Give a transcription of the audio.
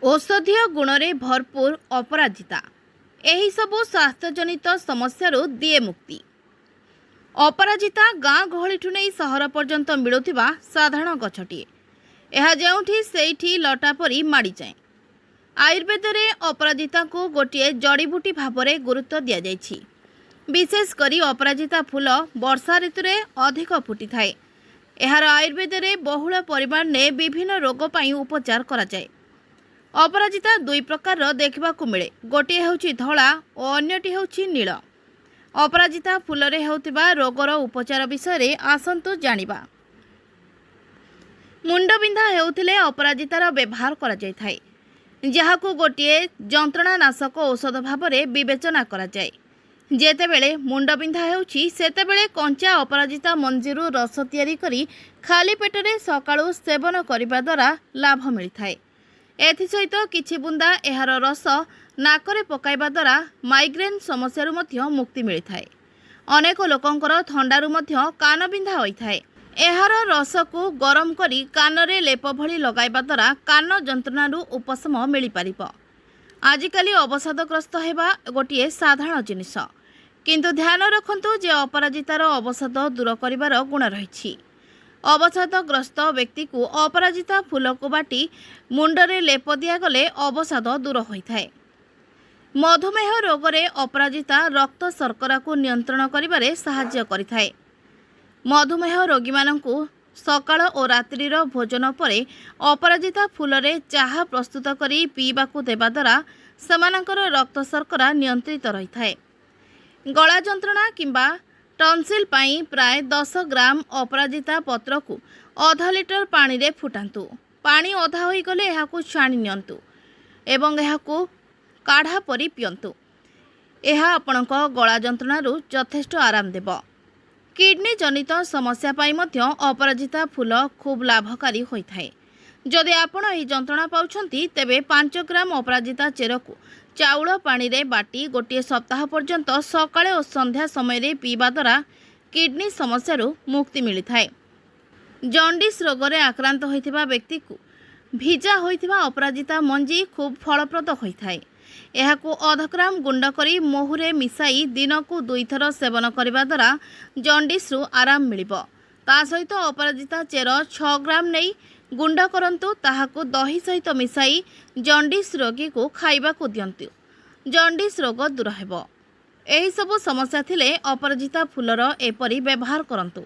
औषधीय गुणरे भरपूर अपराजिता एही सबु स्वास्थ्यजनित समस्यारू दिए मुक्ति। अपराजिता गाँ गहलीठू नहीं सहर पर्यंत मिलुथिबा साधारण गछटिए। यह जेउठी सेठी लटा परी माड़ी जाए। आयुर्वेद रे अपराजिता को गोटे जड़ीबूटी भावरे गुरुत्व दिया जायछि। विशेष करी अपराजिता फूल वर्षा ऋतु रे अधिक फुटी थाए। एहार आयुर्वेद रे बहुल परिमाण ने विभिन्न रोग पई उपचार करा जाए। अपराजिता दुई प्रकार देखा मिले, गोटे हूँ धला और अन्यटी हूँ नील। अपराजिता फूल रे होतिबा रोगर उपचार विषय आसंतु जानिबा। मुंडबिंधा हेउथिले अपराजितार व्यवहार करा जाय थाए, जहाकू गोटे जंत्रणानाशक औषध भाव में विवेचना करा जाय। जेतेबेले मुंडबिंधा हेउछि सेतेबेले कंचा अपराजिता मंजीरू रस तैयारी करी खाली पेटरे सकाळू सेवन करिबा द्वारा लाभ मिलिथाए। एथिसहित किछि बुंदा एहार रस नाकरे पकाइबा द्वारा माइग्रेन समस्यारू मध्य मुक्ति मिलिथाए। अनेक लोकंकर थंडारू मध्य कान बिंधा होइथाए। एहार रस को गरम करी कानरे लेप भली लगाइबा द्वारा कान जंत्रणारू उपशम मिली पारिबो। आजिकाली अवसादग्रस्त हेबा गोटे साधारण जिनिस, किंतु ध्यान रखंतु जे अपराजितार अवसाद दूर करिवार गुण रहिछि। अवसादग्रस्त व्यक्ति को अपराजिता फूल को बाटी मुंडरे लेप दियागले अवसाद दूर होइथाए। मधुमेह रोगरे अपराजिता रक्त शर्करा को नियंत्रण करिबारे सहाय्य करिथाए। मधुमेह रोगी मानंकु सकाळ और रात्रिर भोजन परे अपराजिता फूलरे चाहा प्रस्तुत करी पीबाकू देबा द्वारा सेमानंकर रक्त शर्करा नियंत्रित रहिथाए। गला जंत्रणा किंबा टन्सिल पाई प्राय 10 ग्राम अपराजिता पत्र को आधा लिटर पानी रे फुटांतु। पानी अधा होई गले एहाकू छाणी नियंतु एवं एहाकू काढ़ा परी पियंतु। एहा आपणक गला जंत्रणारू यथेष्ट आराम देब। किडनी जनित समस्या पाई मध्य अपराजिता फूल खूब लाभकारी होइथाए। जदि आपण एही जंत्रणा पाउछंती तेबे 5 ग्राम अपराजिता चेर को चाउल पानी रे बाटी गोटे सप्ताह पर्यंत सकाळे और संध्या समय रे पीबा द्वारा किडनी समस्यारू मुक्ति मिलिथाए। जॉन्डिस रोगरे आक्रांत होइथिबा व्यक्ति को भिजा होइथिबा अपराजिता मंजी खूब फलप्रद होइथाए। एहाकू 1/2 ग्राम गुंड करी मोहुरे मिसाई दिन को 2 थर सेवन करिबा द्वारा जॉन्डिस रु आराम मिलिबो। ता सहित अपराजिता चेर 6 ग्राम नहीं गुंड करंतु, ताहाकू दही सहित मिसाई जॉन्डिस रोगी को खाइबा को दियंतु। जॉन्डिस रोग दूर हेबो। एही सबु समस्या थिले अपराजिता फूलर एपरी व्यवहार करंतु।